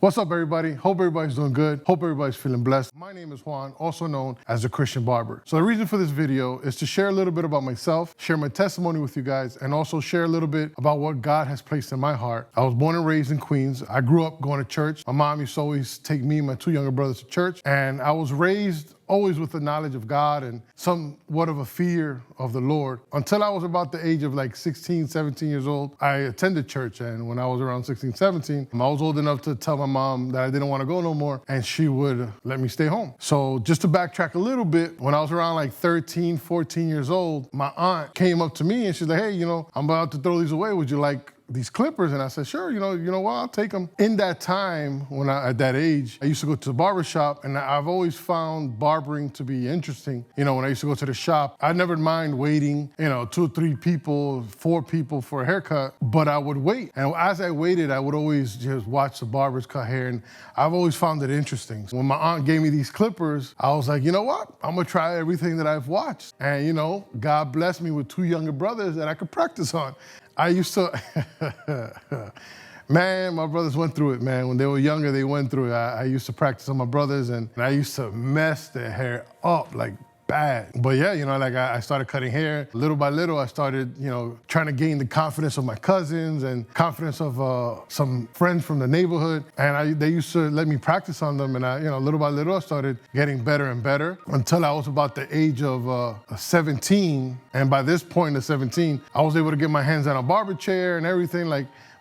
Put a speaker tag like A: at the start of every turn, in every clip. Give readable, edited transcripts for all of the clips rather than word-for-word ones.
A: What's up, everybody? Hope everybody's doing good. Hope everybody's feeling blessed. My name is Juan, also known as the Christian Barber. So the reason for this video is to share a little bit about myself, share my testimony with you guys, and also share a little bit about what God has placed in my heart. I was born and raised in Queens. I grew up going to church. My mom used to always take me and my two younger brothers to church, and I was raised always with the knowledge of God and somewhat of a fear of the Lord. Until I was about the age of like 16, 17 years old, I attended church. And when I was around 16, 17, I was old enough to tell my mom that I didn't want to go no more, and she would let me stay home. So just to backtrack a little bit, when I was around like 13, 14 years old, my aunt came up to me and she's like, hey, I'm about to throw these away. Would you like these clippers? And I said, sure, you know what, I'll take them. In that time, at that age, I used to go to the barber shop, and I've always found barbering to be interesting. When I used to go to the shop, I never mind waiting, 2 or 3 people, 4 people for a haircut, but I would wait. And as I waited, I would always just watch the barbers cut hair, and I've always found it interesting. When my aunt gave me these clippers, I was like, you know what, I'm gonna try everything that I've watched. And God blessed me with 2 younger brothers that I could practice on. I used to, man, my brothers went through it, man. When they were younger, they went through it. I used to practice on my brothers, and I used to mess their hair up like bad. But yeah, I started cutting hair. Little by little, I started, trying to gain the confidence of my cousins and confidence of some friends from the neighborhood. And they used to let me practice on them. And little by little, I started getting better and better until I was about the age of 17. And by this point of 17, I was able to get my hands on a barber chair and everything.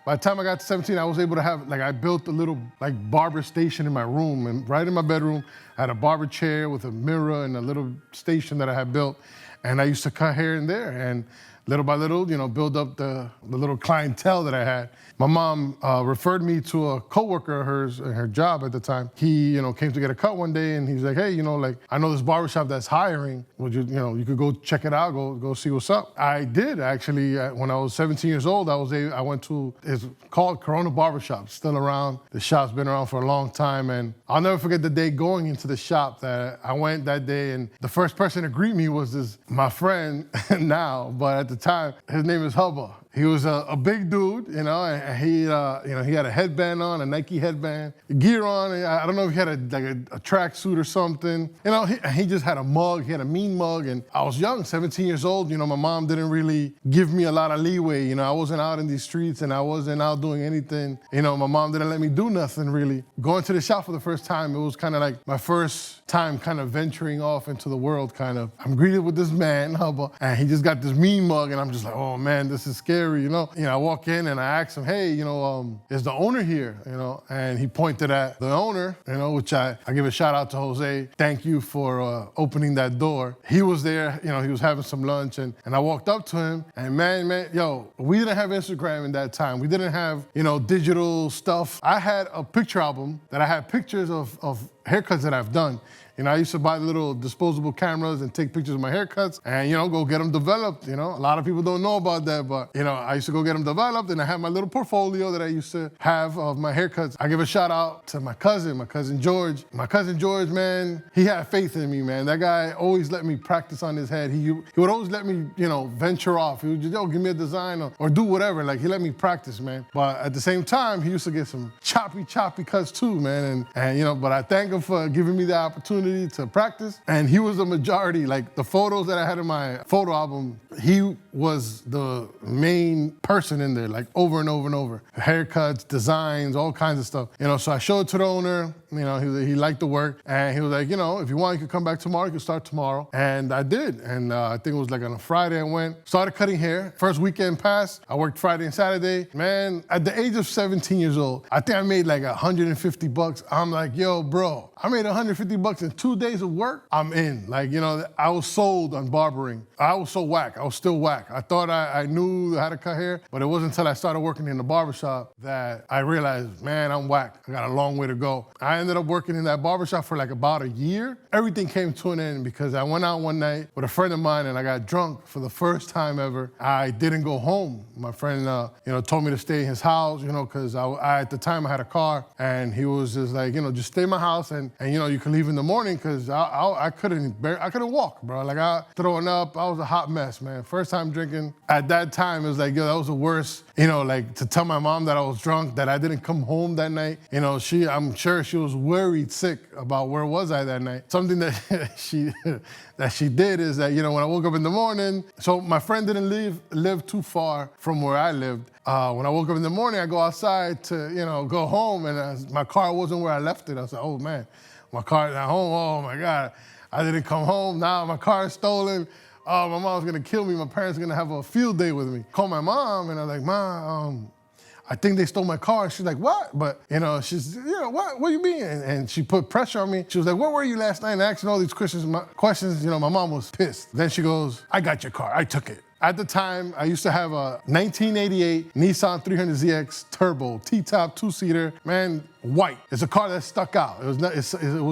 A: By the time I got to 17, I was able to have, I built a little barber station in my room, and right in my bedroom, I had a barber chair with a mirror and a little station that I had built, and I used to cut hair in there, and little by little, build up the little clientele that I had. My mom referred me to a coworker of hers in her job at the time. He, came to get a cut one day, and he's like, hey, I know this barbershop that's hiring. Would you, you could go check it out, go see what's up. I did, actually. When I was 17 years old, I went to, it's called Corona Barbershop. It's still around. The shop's been around for a long time, and I'll never forget the day going into the shop that I went that day, and the first person to greet me was my friend now, but at the time, his name is Hubba. He was a big dude, and he had a headband on, a Nike headband, gear on. I don't know if he had a tracksuit or something. He just had a mug. He had a mean mug, and I was young, 17 years old. My mom didn't really give me a lot of leeway. I wasn't out in these streets, and I wasn't out doing anything. My mom didn't let me do nothing really. Going to the shop for the first time, it was kind of like my first time kind of venturing off into the world, kind of. I'm greeted with this man, Hubba, and he just got this mean mug, and I'm just like, oh man, this is scary. I walk in and I ask him, hey, is the owner here? And he pointed at the owner, which I give a shout out to Jose. Thank you for opening that door. He was there, he was having some lunch, and I walked up to him, and man, we didn't have Instagram in that time. We didn't have, digital stuff. I had a picture album that I had pictures of haircuts that I've done. I used to buy little disposable cameras and take pictures of my haircuts and, go get them developed. A lot of people don't know about that, but, I used to go get them developed, and I had my little portfolio that I used to have of my haircuts. I give a shout out to my cousin George. My cousin George, man, he had faith in me, man. That guy always let me practice on his head. He would always let me, venture off. He would just, give me a design or do whatever. He let me practice, man. But at the same time, he used to get some choppy cuts too, man. And but I thank him for giving me the opportunity to practice, and he was the majority. The photos that I had in my photo album, he was the main person in there, over and over and over. Haircuts, designs, all kinds of stuff. So I showed it to the owner. He liked the work, and he was like, if you want, you could come back tomorrow. You could start tomorrow. And I did, and I think it was on a Friday. I went, started cutting hair. First weekend passed. I worked Friday and Saturday. Man, at the age of 17 years old, I think I made $150. I'm like, yo, bro, I made $150 in 2 days of work. I'm in. I was sold on barbering. I was so whack. I was still whack. I thought I knew how to cut hair, but it wasn't until I started working in the barbershop that I realized, man, I'm whack. I got a long way to go. I ended up working in that barbershop for about a year. Everything came to an end because I went out one night with a friend of mine, and I got drunk for the first time ever. I didn't go home. My friend, told me to stay in his house, because I at the time I had a car, and he was just like, just stay in my house, and you can leave in the morning, because I couldn't walk, bro. I throwing up. I was a hot mess, man. First time drinking. At that time, it was like, yo, that was the worst. You know, like to tell my mom that I was drunk, that I didn't come home that night. You know, I'm sure she was worried sick about where was I that night. Something that she did is that, you know, when I woke up in the morning, so my friend didn't live too far from where I lived. When I woke up in the morning, I go outside to, you know, go home, and my car wasn't where I left it. I was like, oh man, my car's at home. Oh my God, I didn't come home. Now my car is stolen. Oh, my mom's gonna kill me. My parents are gonna have a field day with me. Call my mom, and I'm like, Mom, I think they stole my car. And she's like, what? But, you know, she's, you know, what do you mean? And she put pressure on me. She was like, where were you last night? And asking all these questions, you know, my mom was pissed. Then she goes, I got your car. I took it. At the time, I used to have a 1988 Nissan 300ZX Turbo, T-top, two-seater, man, white. It's a car that stuck out. It was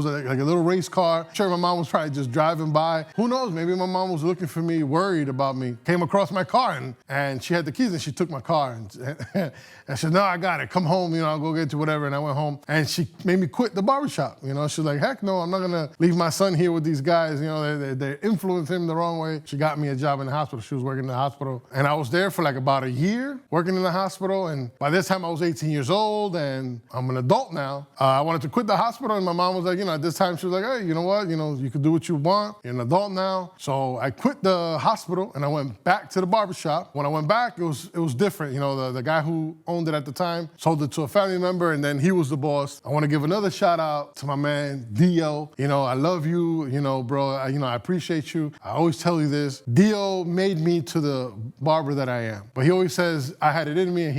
A: like a little race car. I'm sure my mom was probably just driving by. Who knows, maybe my mom was looking for me, worried about me. Came across my car, and she had the keys, and she took my car. And she said, no, I got it. Come home, you know, I'll go get you, whatever. And I went home, and she made me quit the barbershop. You know, she was like, heck no, I'm not gonna leave my son here with these guys. You know, they influenced him the wrong way. She got me a job in the hospital. She was working in the hospital. And I was there for like about a year working in the hospital. And by this time I was 18 years old and I'm an adult now. I wanted to quit the hospital, and my mom was like, you know, at this time she was like, hey, you know what? You know, you can do what you want. You're an adult now. So I quit the hospital and I went back to the barbershop. When I went back, it was different. You know, the guy who owned it at the time sold it to a family member, and then he was the boss. I want to give another shout out to my man, Dio. You know, I love you, you know, bro. I appreciate you. I always tell you this. Dio made me to the barber that I am. But he always says I had it in me, and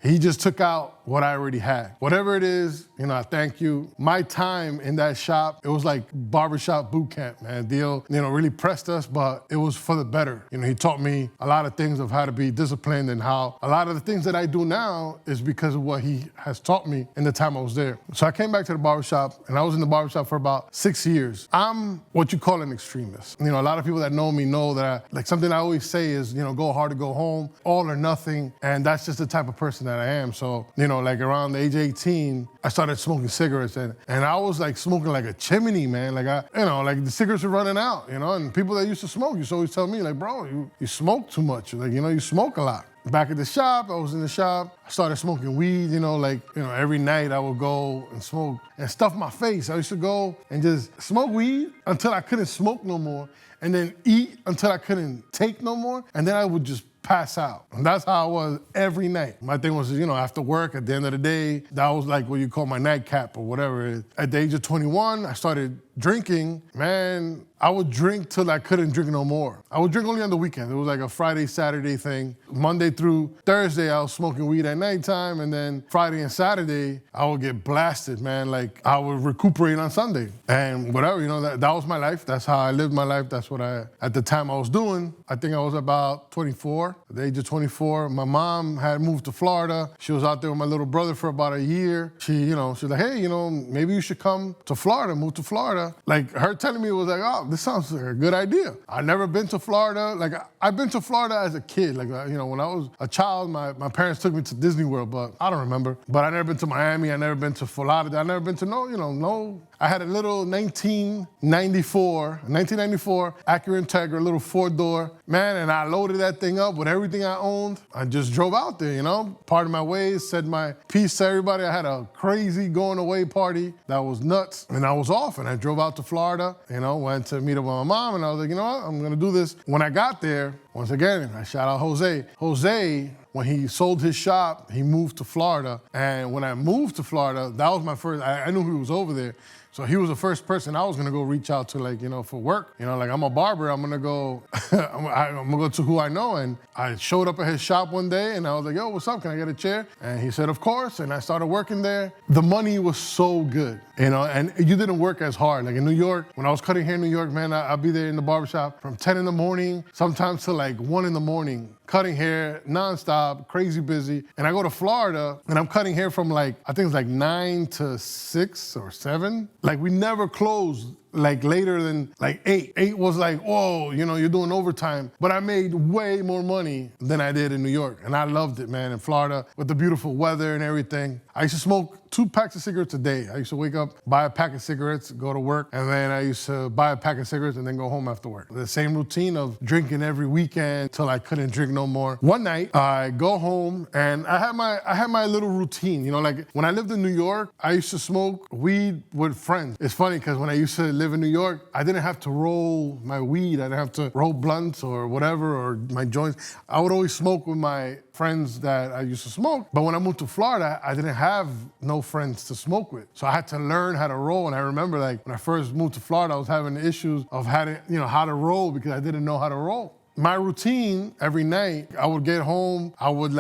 A: he just took out what I already had. Whatever it is, you know, I thank you. My time in that shop, it was like barbershop boot camp, man. Dio, you know, really pressed us, but it was for the better. You know, he taught me a lot of things of how to be disciplined, and how a lot of the things that I do now is because of what he has taught me in the time I was there. So I came back to the barbershop, and I was in the barbershop for about 6 years. I'm what you call an extremist. You know, a lot of people that know me know that like something I always say is, you know, go hard or go home, all or nothing. And that's just the type of person that I am. So, you know, like around the age of 18, I started smoking cigarettes, and I was like smoking like a chimney, man. Like like the cigarettes were running out, you know, and people that used to smoke used to always tell me like, bro, you smoke too much. Like, you know, you smoke a lot. Back at the shop, I was in the shop, I started smoking weed, you know, like, you know, every night I would go and smoke and stuff my face. I used to go and just smoke weed until I couldn't smoke no more, and then eat until I couldn't take no more, and then I would just pass out. And that's how I was every night. My thing was, you know, after work, at the end of the day, that was like what you call my nightcap or whatever it is. At the age of 21, I started drinking. Man, I would drink till I couldn't drink no more. I would drink only on the weekend. It was like a Friday, Saturday thing. Monday through Thursday, I was smoking weed at nighttime, and then Friday and Saturday, I would get blasted, man. Like, I would recuperate on Sunday. And whatever, you know, that was my life. That's how I lived my life. That's what at the time I was doing. I think I was about 24. At the age of 24, my mom had moved to Florida. She was out there with my little brother for about a year. She was like, hey, you know, maybe you should come to Florida, move to Florida. Like, her telling me was like, oh, this sounds like a good idea. I've never been to Florida. Like, I've been to Florida as a kid. Like, you know, when I was a child, my parents took me to Disney World, but I don't remember. But I never been to Miami. I never been to Florida. I never been to no. I had a little 1994 Acura Integra, little 4-door, man, and I loaded that thing up with everything I owned. I just drove out there, you know, parted my ways, said my piece to everybody. I had a crazy going away party that was nuts, and I was off, and I drove out to Florida, you know, went to meet up with my mom, and I was like, you know what, I'm gonna do this. When I got there, once again, I shout out Jose. Jose, when he sold his shop, he moved to Florida, and when I moved to Florida, that was my first, I knew he was over there. So he was the first person I was gonna go reach out to, like, you know, for work. You know, like, I'm a barber, I'm gonna go, I'm gonna go to who I know. And I showed up at his shop one day and I was like, yo, what's up, can I get a chair? And he said, of course, and I started working there. The money was so good, you know, and you didn't work as hard. Like in New York, when I was cutting hair in New York, man, I'd be there in the barbershop from 10 in the morning, sometimes to like 1 in the morning, cutting hair nonstop, crazy busy. And I go to Florida and I'm cutting hair from like, I think it's like 9 to 6 or 7. Like we never closed like later than like 8. 8 was like, whoa, you know, you're doing overtime. But I made way more money than I did in New York. And I loved it, man, in Florida with the beautiful weather and everything. I used to smoke 2 packs of cigarettes a day. I used to wake up, buy a pack of cigarettes, go to work, and then I used to buy a pack of cigarettes and then go home after work. The same routine of drinking every weekend till I couldn't drink no more. One night, I go home and I had my little routine. You know, like when I lived in New York, I used to smoke weed with friends. It's funny because when I used to live in New York, I didn't have to roll my weed. I didn't have to roll blunts or whatever, or my joints. I would always smoke with my friends that I used to smoke. But when I moved to Florida, I didn't have no friends to smoke with. So I had to learn how to roll. And I remember like when I first moved to Florida, I was having issues of how to roll because I didn't know how to roll. My routine every night, I would get home, I would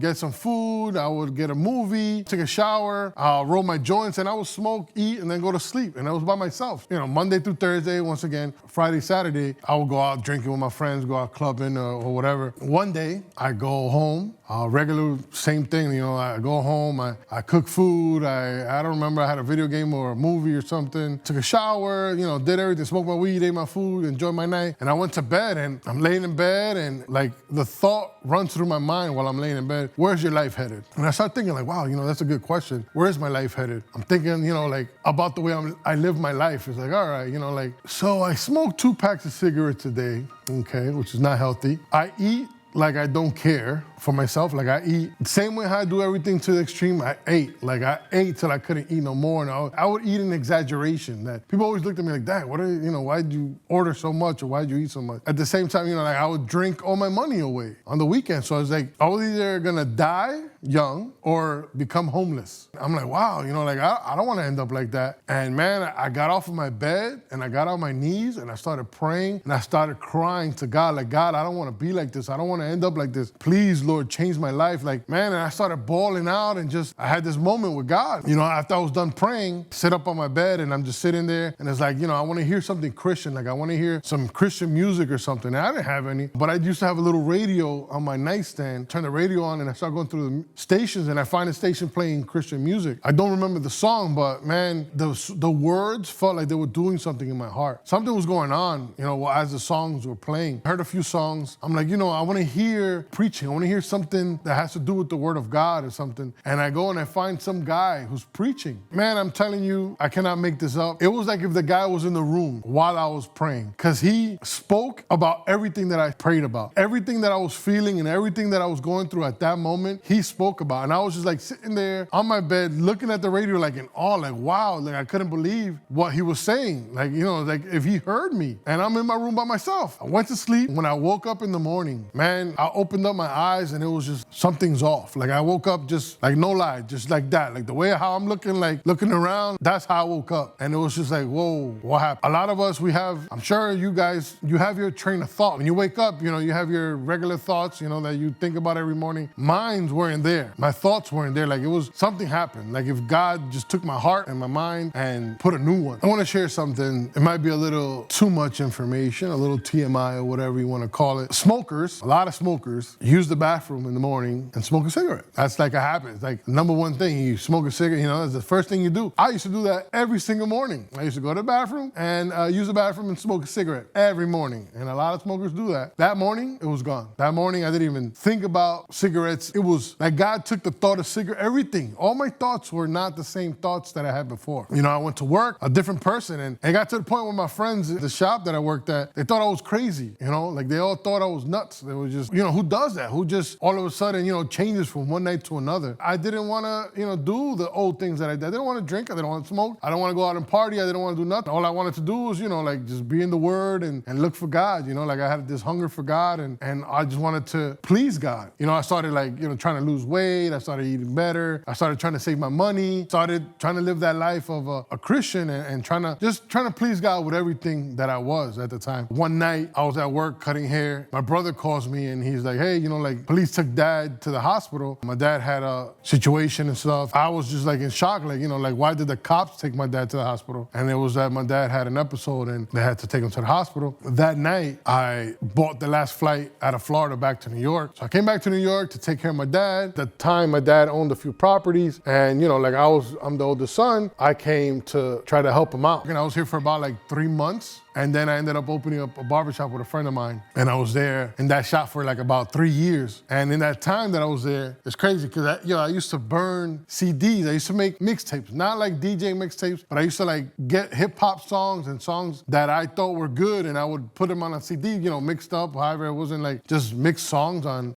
A: get some food, I would get a movie, take a shower, roll my joints, and I would smoke, eat, and then go to sleep. And I was by myself. You know, Monday through Thursday, once again, Friday, Saturday, I would go out drinking with my friends, go out clubbing or whatever. One day, I go home, regular, same thing, you know, I go home, I cook food, I don't remember, I had a video game or a movie or something, took a shower, you know, did everything, smoked my weed, ate my food, enjoyed my night, and I went to bed, and I'm laying in bed, and like the thought runs through my mind while I'm laying in bed, where's your life headed? And I start thinking like, wow, you know, that's a good question. Where is my life headed? I'm thinking, you know, like about the way I live my life. It's like, all right, you know, like, so I smoke 2 packs of cigarettes a day, okay, which is not healthy. I eat like I don't care for myself. Like I eat, same way how I do everything to the extreme, I ate. Like I ate till I couldn't eat no more. And I would eat in exaggeration. That people always looked at me like, Dad, why'd you order so much or why'd you eat so much? At the same time, you know, like I would drink all my money away on the weekend. So I was like, I was either gonna die young or become homeless. I'm like, wow, you know, like I don't wanna end up like that. And man, I got off of my bed and I got on my knees and I started praying and I started crying to God, like, God, I don't wanna be like this. I don't wanna end up like this. Please, Lord, change my life. Like, man, and I started bawling out and I had this moment with God. You know, after I was done praying, sit up on my bed and I'm just sitting there and it's like, you know, I want to hear something Christian. Like I want to hear some Christian music or something. And I didn't have any, but I used to have a little radio on my nightstand, turn the radio on and I start going through the stations and I find a station playing Christian music. I don't remember the song, but man, the words felt like they were doing something in my heart. Something was going on, you know, as the songs were playing. I heard a few songs. I'm like, you know, I want to hear preaching. I want to hear something that has to do with the word of God or something. And I go and I find some guy who's preaching. Man, I'm telling you, I cannot make this up. It was like if the guy was in the room while I was praying, because he spoke about everything that I prayed about. Everything that I was feeling and everything that I was going through at that moment, he spoke about. And I was just like sitting there on my bed, looking at the radio like in awe, like, wow, like I couldn't believe what he was saying. Like, you know, like if he heard me and I'm in my room by myself. I went to sleep. When I woke up in the morning, man, I opened up my eyes and it was just something's off. Like I woke up just like no lie, just like that. Like the way how I'm looking, like looking around, that's how I woke up. And it was just like, whoa, what happened? A lot of us, I'm sure you guys, you have your train of thought. When you wake up, you know, you have your regular thoughts, you know, that you think about every morning. Mine weren't there. My thoughts weren't there. Like it was, something happened. Like if God just took my heart and my mind and put a new one. I want to share something. It might be a little too much information, a little TMI or whatever you want to call it. Smokers, a lot of smokers, use the bathroom in the morning and smoke a cigarette. That's like a habit. It's like number one thing. You smoke a cigarette, you know, that's the first thing you do. I used to do that every single morning. I used to go to the bathroom and use the bathroom and smoke a cigarette every morning. And a lot of smokers do that. That morning, it was gone. That morning, I didn't even think about cigarettes. It was like God took the thought of cigarette, everything. All my thoughts were not the same thoughts that I had before. You know, I went to work, a different person, and it got to the point where my friends at the shop that I worked at, they thought I was crazy, you know, like they all thought I was nuts. They were just, you know, who does that? Who just all of a sudden, you know, changes from one night to another. I didn't want to, you know, do the old things that I did. I didn't want to drink. I didn't want to smoke. I didn't want to go out and party. I didn't want to do nothing. All I wanted to do was, you know, like just be in the Word and look for God. You know, like I had this hunger for God and I just wanted to please God. You know, I started like, you know, trying to lose weight. I started eating better. I started trying to save my money. Started trying to live that life of a Christian and trying to please God with everything that I was at the time. One night I was at work cutting hair. My brother calls me and he's like, hey, you know, like, police took Dad to the hospital. My dad had a situation and stuff. I was just like in shock, like, like why did the cops take my dad to the hospital? And it was that my dad had an episode and they had to take him to the hospital. That night, I bought the last flight out of Florida back to New York. So I came back to New York to take care of my dad. At the time, my dad owned a few properties, and like I'm the oldest son. I came to try to help him out. And I was here for about like 3 months. And then I ended up opening up a barbershop with a friend of mine. And I was there in that shop for like about 3 years. And in that time that I was there, it's crazy because I used to burn CDs. I used to make mixtapes, not like DJ mixtapes, but I used to like get hip hop songs and songs that I thought were good. And I would put them on a CD, mixed up. However, it wasn't like just mixed songs on.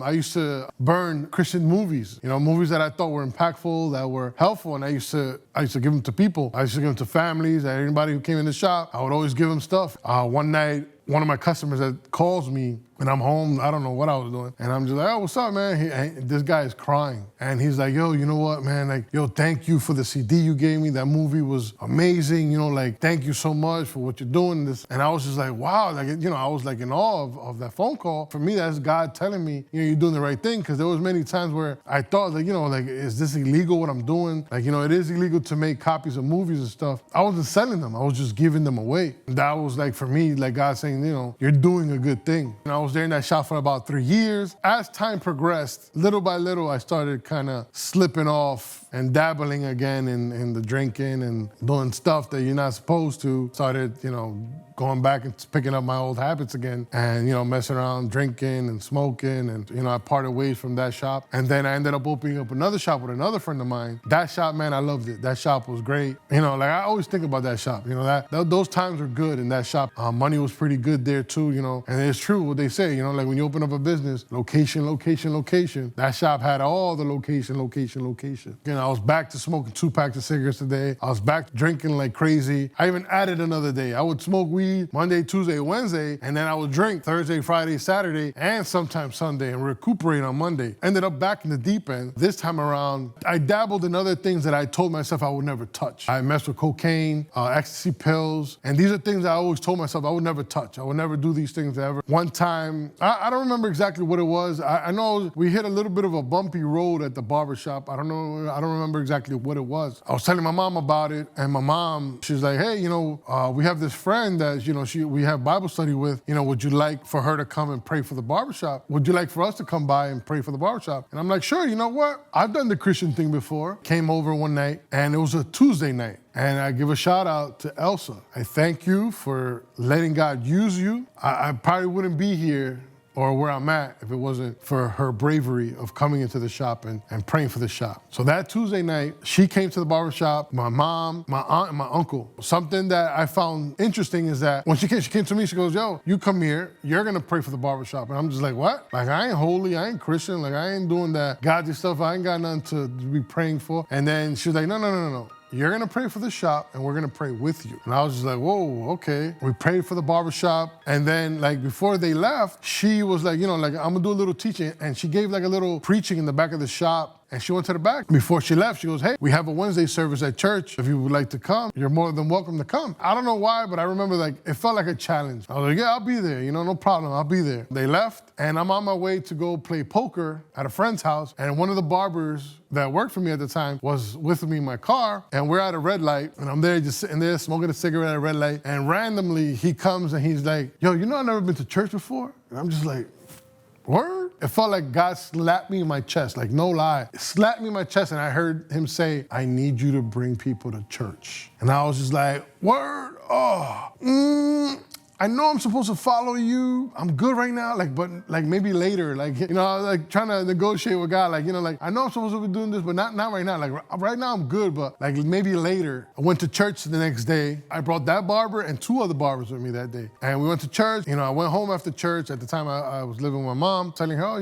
A: I used to burn Christian movies, movies that I thought were impactful, that were helpful, and I used to give them to people. I used to give them to families, and anybody who came in the shop, I would always give them stuff. One night, one of my customers that calls me, and I'm home, I don't know what I was doing, and I'm just like, oh, what's up, man? This guy is crying, and he's like, yo, you know what, man? Like, yo, thank you for the CD you gave me. That movie was amazing, like, thank you so much for what you're doing. And I was just like, wow, like, I was like in awe of that phone call. For me, that's God telling me, you're doing the right thing, because there was many times where I thought, like, like, is this illegal what I'm doing? Like, it is illegal to make copies of movies and stuff. I wasn't selling them. I was just giving them away. That was like, for me, like God saying, you're doing a good thing. And I was there in that shop for about 3 years. As time progressed, little by little, I started kind of slipping off and dabbling again in the drinking and doing stuff that you're not supposed to. Started, going back and picking up my old habits again and, messing around, drinking and smoking. And, I parted ways from that shop. And then I ended up opening up another shop with another friend of mine. That shop, man, I loved it. That shop was great. Like I always think about that shop, those times were good in that shop. Money was pretty good there too, and it's true what they say, like when you open up a business, location, location, location. That shop had all the location, location, location. I was back to smoking 2 packs of cigarettes a day. I was back drinking like crazy. I even added another day. I would smoke weed Monday, Tuesday, Wednesday, and then I would drink Thursday, Friday, Saturday, and sometimes Sunday and recuperate on Monday. Ended up back in the deep end. This time around, I dabbled in other things that I told myself I would never touch. I messed with cocaine, ecstasy pills, and these are things I always told myself I would never touch. I would never do these things ever. One time, I don't remember exactly what it was. I know we hit a little bit of a bumpy road at the barbershop. I don't remember exactly what it was. I was telling my mom about it, and my mom, she's like, hey, we have this friend that, we have Bible study with. Would you like for her to come and pray for the barbershop? Would you like for us to come by and pray for the barbershop? And I'm like, sure, you know what? I've done the Christian thing before. Came over one night, and it was a Tuesday night. And I give a shout out to Elsa. I thank you for letting God use you. I probably wouldn't be here or where I'm at if it wasn't for her bravery of coming into the shop and praying for the shop. So that Tuesday night, she came to the barbershop, my mom, my aunt, and my uncle. Something that I found interesting is that when she came to me, she goes, yo, you come here, you're gonna pray for the barbershop. And I'm just like, what? Like, I ain't holy, I ain't Christian, like, I ain't doing that godly stuff, I ain't got nothing to be praying for. And then she was like, no. You're gonna pray for the shop and we're gonna pray with you. And I was just like, whoa, okay. We prayed for the barbershop. And then like before they left, she was like, I'm gonna do a little teaching. And she gave like a little preaching in the back of the shop. And she went to the back. Before she left, she goes, hey, we have a Wednesday service at church. If you would like to come, you're more than welcome to come. I don't know why, but I remember like, it felt like a challenge. I was like, yeah, I'll be there. No problem, I'll be there. They left, and I'm on my way to go play poker at a friend's house. And one of the barbers that worked for me at the time was with me in my car, and we're at a red light, and I'm there just sitting there smoking a cigarette at a red light. And randomly, he comes and he's like, yo, I've never been to church before? And I'm just like, word? It felt like God slapped me in my chest, like no lie. It slapped me in my chest, and I heard him say, I need you to bring people to church. And I was just like, word? I know I'm supposed to follow you. I'm good right now, but maybe later. I was like trying to negotiate with God, I know I'm supposed to be doing this, but not right now. Right now I'm good, but maybe later. I went to church the next day. I brought that barber and 2 other barbers with me that day. And we went to church. I went home after church. At the time I was living with my mom, telling her,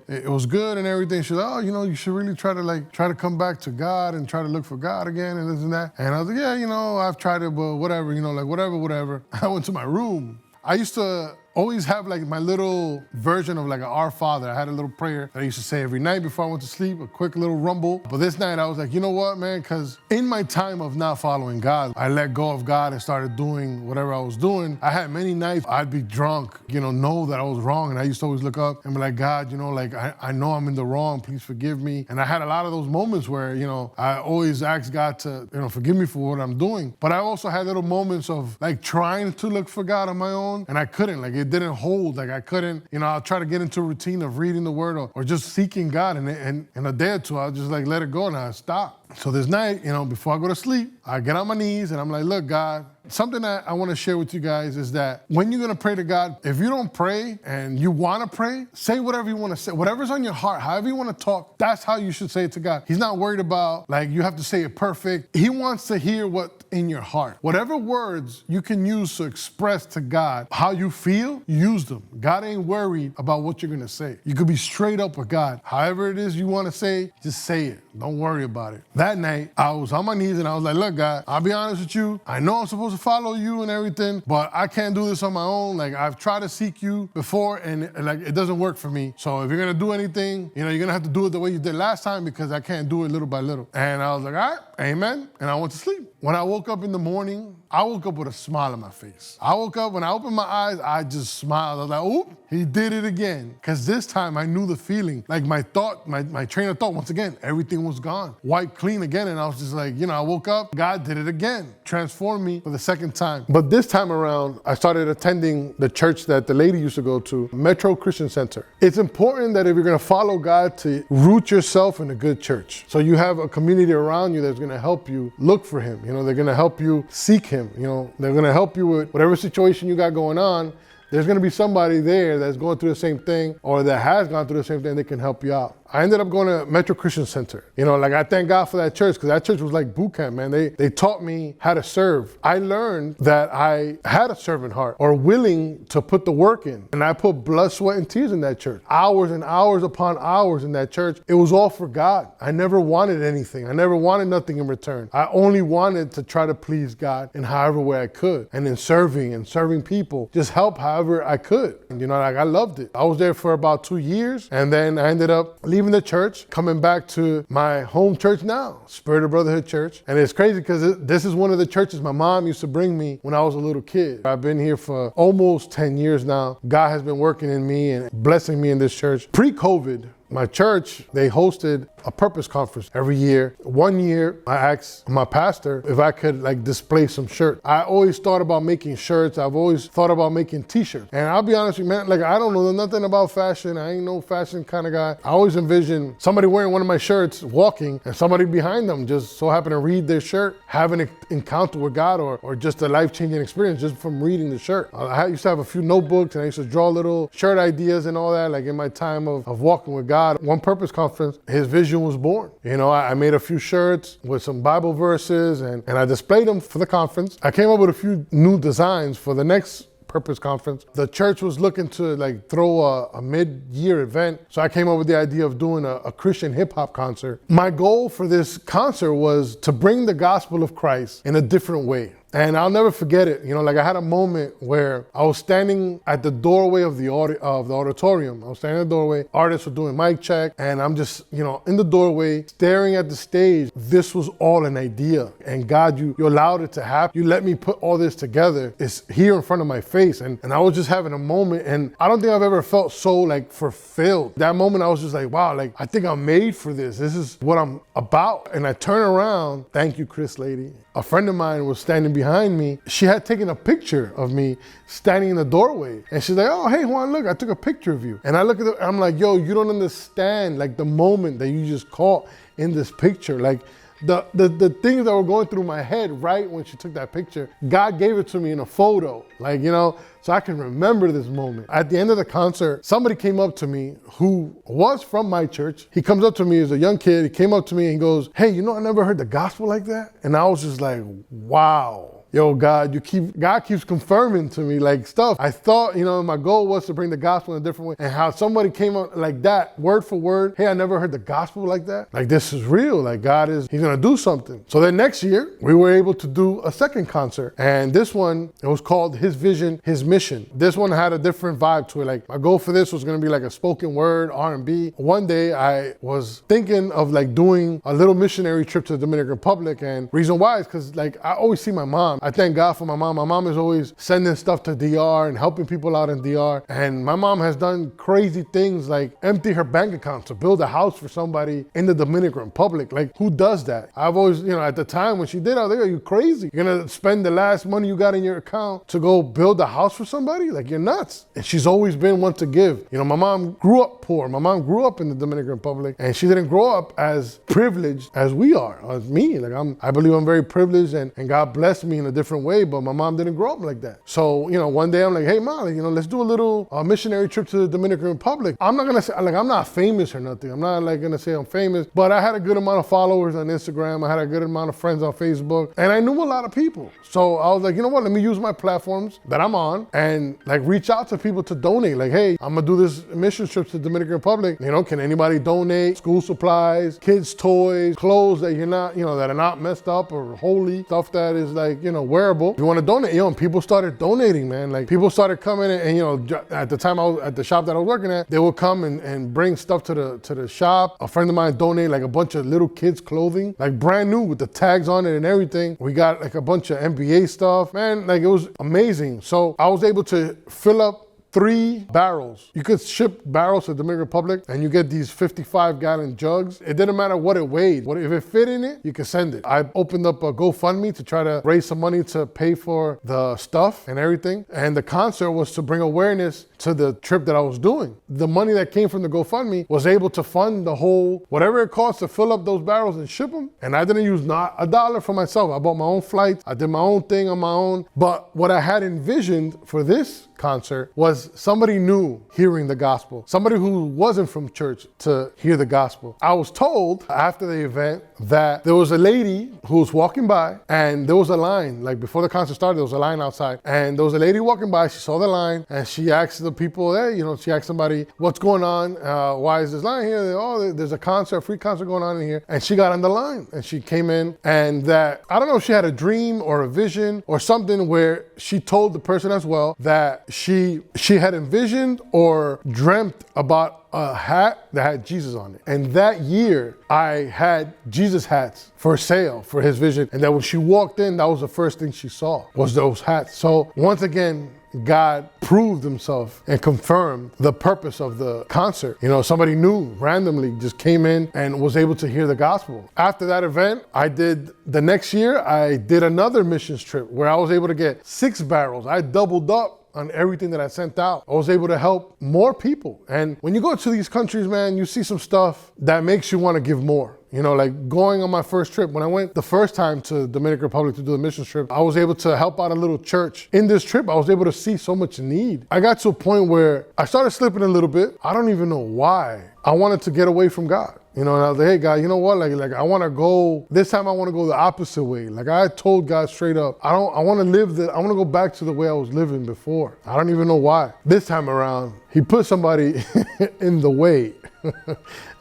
A: it was good and everything. She's like, you should really try to come back to God and try to look for God again and this and that. And I was like, yeah, I've tried it, but whatever, whatever. I went to my room. I used to always have like my little version of like an Our Father. I had a little prayer that I used to say every night before I went to sleep, a quick little rumble. But this night I was like, you know what, man? Because in my time of not following God, I let go of God and started doing whatever I was doing. I had many nights I'd be drunk, know that I was wrong. And I used to always look up and be like, God, like I know I'm in the wrong. Please forgive me. And I had a lot of those moments where, I always asked God to, forgive me for what I'm doing. But I also had little moments of like trying to look for God on my own. And I couldn't, like it didn't hold. Like I couldn't, I'll try to get into a routine of reading the word or just seeking God. And in a day or two, I'll just like let it go and I stop. So this night, before I go to sleep, I get on my knees and I'm like, look, God, something that I want to share with you guys is that when you're going to pray to God, if you don't pray and you want to pray, say whatever you want to say. Whatever's on your heart, however you want to talk, that's how you should say it to God. He's not worried about, like, you have to say it perfect. He wants to hear what's in your heart. Whatever words you can use to express to God how you feel, use them. God ain't worried about what you're going to say. You could be straight up with God. However it is you want to say, just say it. Don't worry about it. That night, I was on my knees and I was like, look, God, I'll be honest with you. I know I'm supposed to follow you and everything, but I can't do this on my own. Like, I've tried to seek you before and like it doesn't work for me. So if you're going to do anything, you're going to have to do it the way you did last time because I can't do it little by little. And I was like, all right, amen. And I went to sleep. When I woke up in the morning, I woke up with a smile on my face. I woke up, when I opened my eyes, I just smiled. I was like, oop, he did it again. Because this time I knew the feeling. Like my thought, my train of thought, once again, everything was gone. Wiped clean again. And I was just like, I woke up, God did it again. Transformed me for the second time. But this time around, I started attending the church that the lady used to go to, Metro Christian Center. It's important that if you're going to follow God, to root yourself in a good church. So you have a community around you that's going to help you look for him. They're going to help you seek him. They're going to help you with whatever situation you got going on. There's going to be somebody there that's going through the same thing or that has gone through the same thing that can help you out. I ended up going to Metro Christian Center. I thank God for that church because that church was like boot camp, man. They taught me how to serve. I learned that I had a servant heart or willing to put the work in. And I put blood, sweat, and tears in that church. Hours and hours upon hours in that church. It was all for God. I never wanted anything. I never wanted nothing in return. I only wanted to try to please God in however way I could. And in serving people, just help however I could. And I loved it. I was there for about 2 years. And then I ended up leaving the church, coming back to my home church now, Spirit of Brotherhood Church. And it's crazy because this is one of the churches my mom used to bring me when I was a little kid. I've been here for almost 10 years now. God has been working in me and blessing me in this church. Pre-COVID, my church, they hosted a purpose conference every year. One year, I asked my pastor if I could display some shirts. I always thought about making shirts. I've always thought about making t-shirts. And I'll be honest with you, man, I don't know nothing about fashion. I ain't no fashion kind of guy. I always envision somebody wearing one of my shirts walking and somebody behind them just so happen to read their shirt, have an encounter with God or just a life-changing experience just from reading the shirt. I used to have a few notebooks and I used to draw little shirt ideas and all that, in my time of walking with God. One purpose conference, his vision was born. I made a few shirts with some Bible verses and I displayed them for the conference. I came up with a few new designs for the next purpose conference. The church was looking to throw a mid-year event. So I came up with the idea of doing a Christian hip hop concert. My goal for this concert was to bring the gospel of Christ in a different way. And I'll never forget it. I had a moment where I was standing at the doorway of the auditorium. I was standing in the doorway. Artists were doing mic check. And I'm just, in the doorway, staring at the stage. This was all an idea. And God, you allowed it to happen. You let me put all this together. It's here in front of my face. And I was just having a moment. And I don't think I've ever felt so fulfilled. That moment, I was just like, wow, I think I'm made for this. This is what I'm about. And I turn around. Thank you, Chris lady. A friend of mine was standing behind me. She had taken a picture of me standing in the doorway. And she's like, oh, hey, Juan, look, I took a picture of you. And I look at her, I'm like, yo, you don't understand the moment that you just caught in this picture. The things that were going through my head right when she took that picture, God gave it to me in a photo, so I can remember this moment. At the end of the concert, somebody came up to me who was from my church. He comes up to me as a young kid. He came up to me and he goes, hey, I never heard the gospel like that. And I was just like, wow. yo, God keeps confirming to me like stuff. I thought, my goal was to bring the gospel in a different way, and how somebody came up like that, word for word. Hey, I never heard the gospel like that. Like, this is real. Like, he's gonna do something. So then next year, we were able to do a second concert. And this one, it was called His Vision, His Mission. This one had a different vibe to it. Like, my goal for this was gonna be like a spoken word, R&B. One day I was thinking of like doing a little missionary trip to the Dominican Republic. And reason why is because like I always see my mom. I thank God for my mom. My mom is always sending stuff to DR and helping people out in DR. And my mom has done crazy things like empty her bank account to build a house for somebody in the Dominican Republic. Like, who does that? I've always, at the time when she did, I was like, are you crazy? You're gonna spend the last money you got in your account to go build a house for somebody? Like, you're nuts. And she's always been one to give. My mom grew up poor. My mom grew up in the Dominican Republic, and she didn't grow up as privileged as we are, as me. Like, I believe I'm very privileged, and God blessed me in a different way, but my mom didn't grow up like that. So, one day I'm like, hey, Mom, let's do a little missionary trip to the Dominican Republic. I'm not gonna say, like, I'm not famous or nothing. I'm not like gonna say I'm famous, but I had a good amount of followers on Instagram. I had a good amount of friends on Facebook, and I knew a lot of people. So I was like, you know what, let me use my platforms that I'm on and like reach out to people to donate. Like, hey, I'm gonna do this mission trip to the Dominican Republic. Can anybody donate school supplies, kids' toys, clothes that you're not, that are not messed up or holy, stuff that is like, wearable. If you want to donate, and people started donating, man. Like, people started coming and at the time I was at the shop that I was working at, they would come and bring stuff to the shop. A friend of mine donated like a bunch of little kids' clothing, like brand new with the tags on it and everything. We got like a bunch of NBA stuff, man. Like, it was amazing. So I was able to fill up 3 barrels. You could ship barrels to the Dominican Republic and you get these 55-gallon jugs. It didn't matter what it weighed. If it fit in it, you could send it. I opened up a GoFundMe to try to raise some money to pay for the stuff and everything. And the concert was to bring awareness to the trip that I was doing. The money that came from the GoFundMe was able to fund the whole, whatever it cost to fill up those barrels and ship them. And I didn't use not a dollar for myself. I bought my own flights. I did my own thing on my own. But what I had envisioned for this concert was somebody new hearing the gospel, somebody who wasn't from church to hear the gospel. I was told after the event that there was a lady who was walking by and there was a line, like before the concert started, there was a line outside, and there was a lady walking by. She saw the line and she asked the people, hey, she asked somebody, what's going on? Why is this line here? Oh, there's a concert, a free concert going on in here. And she got on the line and she came in, and that, I don't know if she had a dream or a vision or something where she told the person as well that she had envisioned or dreamt about a hat that had Jesus on it. And that year, I had Jesus hats for sale for his vision. And that when she walked in, that was the first thing she saw, was those hats. So once again, God proved himself and confirmed the purpose of the concert. Somebody new randomly just came in and was able to hear the gospel. After that event, the next year, I did another missions trip where I was able to get 6 barrels. I doubled up on everything that I sent out. I was able to help more people. And when you go to these countries, man, you see some stuff that makes you want to give more. Like going on my first trip, when I went the first time to Dominican Republic to do the mission trip, I was able to help out a little church. In this trip, I was able to see so much need. I got to a point where I started slipping a little bit. I don't even know why. I wanted to get away from God. And I was like, hey, God, you know what? Like I want to go, this time I want to go the opposite way. Like I told God straight up, I want to go back to the way I was living before. I don't even know why. This time around, he put somebody in the way.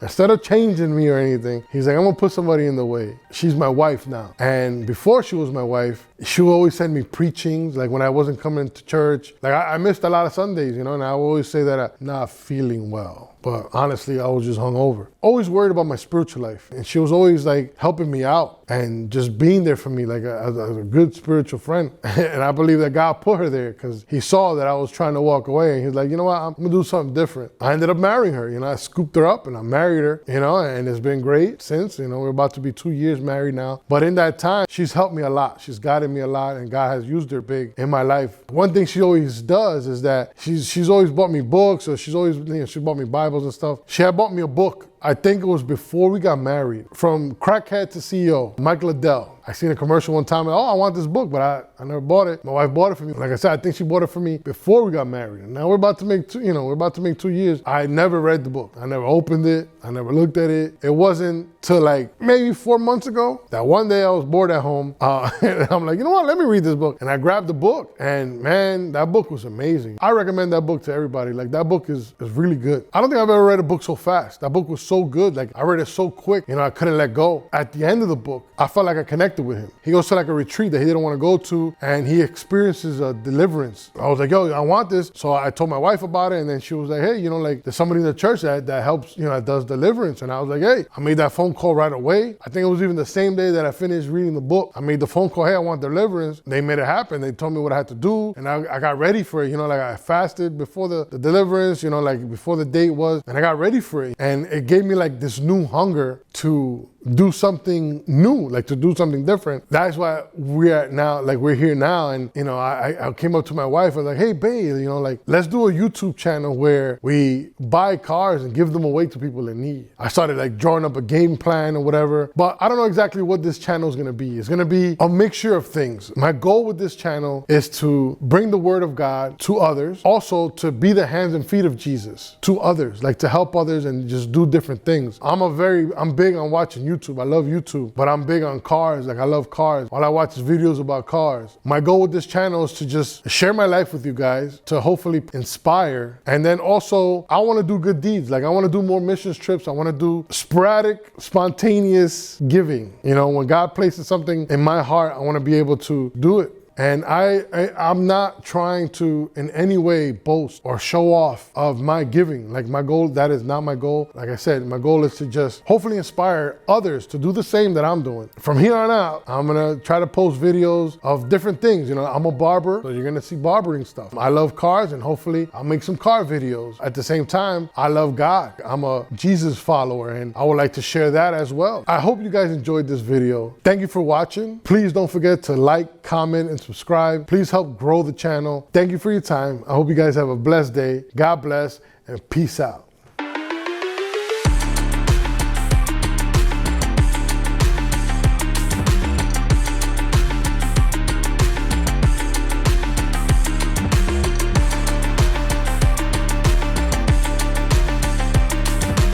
A: Instead of changing me or anything, he's like, I'm gonna put somebody in the way. She's my wife now. And before she was my wife, she would always send me preachings, like when I wasn't coming to church. Like I missed a lot of Sundays, and I would always say that I'm not feeling well. But honestly, I was just hungover. Always worried about my spiritual life. And she was always like helping me out and just being there for me like as a good spiritual friend. And I believe that God put her there because he saw that I was trying to walk away. And he's like, you know what, I'm gonna do something different. I ended up marrying her. I scooped her up and I married her, and it's been great since. We're about to be 2 years married now. But in that time, she's helped me a lot. She's guided me a lot, and God has used her big in my life. One thing she always does is that she's always bought me books, or she's always, she bought me Bibles and stuff. She had bought me a book I think it was before we got married. From Crackhead to CEO, Mike Liddell. I seen a commercial one time, I want this book, but I never bought it. My wife bought it for me. Like I said, I think she bought it for me before we got married. And now we're about to make 2 years. I never read the book. I never opened it. I never looked at it. It wasn't till like maybe 4 months ago that one day I was bored at home. And I'm like, you know what, let me read this book. And I grabbed the book, and man, that book was amazing. I recommend that book to everybody. Like, that book is really good. I don't think I've ever read a book so fast. That book was so good. Like, I read it so quick, I couldn't let go. At the end of the book, I felt like I connected with him. He goes to like a retreat that he didn't want to go to, and he experiences a deliverance. I was like, yo, I want this. So I told my wife about it, and then she was like, hey, like, there's somebody in the church that helps, that does deliverance. And I was like, hey, I made that phone call right away. I think it was even the same day that I finished reading the book. I made the phone call, hey, I want deliverance. They made it happen. They told me what I had to do, and I got ready for it. Like, I fasted before the deliverance, like before the date was, and I got ready for it. And it gave me like this new hunger to do something new, like to do something different. That's why we're here now. And, I came up to my wife and was like, hey, babe, like, let's do a YouTube channel where we buy cars and give them away to people in need. I started like drawing up a game plan or whatever, but I don't know exactly what this channel is gonna be. It's gonna be a mixture of things. My goal with this channel is to bring the word of God to others, also to be the hands and feet of Jesus to others, like to help others and just do different things. I'm big on watching YouTube. I love YouTube, but I'm big on cars. Like, I love cars. All I watch is videos about cars. My goal with this channel is to just share my life with you guys, to hopefully inspire. And then also, I want to do good deeds. Like, I want to do more missions trips. I want to do sporadic, spontaneous giving. When God places something in my heart, I want to be able to do it. And I'm not trying to in any way boast or show off of my giving. Like, my goal, that is not my goal. Like I said, my goal is to just hopefully inspire others to do the same that I'm doing. From here on out, I'm gonna try to post videos of different things. I'm a barber, so you're gonna see barbering stuff. I love cars, and hopefully I'll make some car videos. At the same time, I love God. I'm a Jesus follower, and I would like to share that as well. I hope you guys enjoyed this video. Thank you for watching. Please don't forget to like, comment, and subscribe. Please help grow the channel. Thank you for your time. I hope you guys have a blessed day. God bless, and peace out.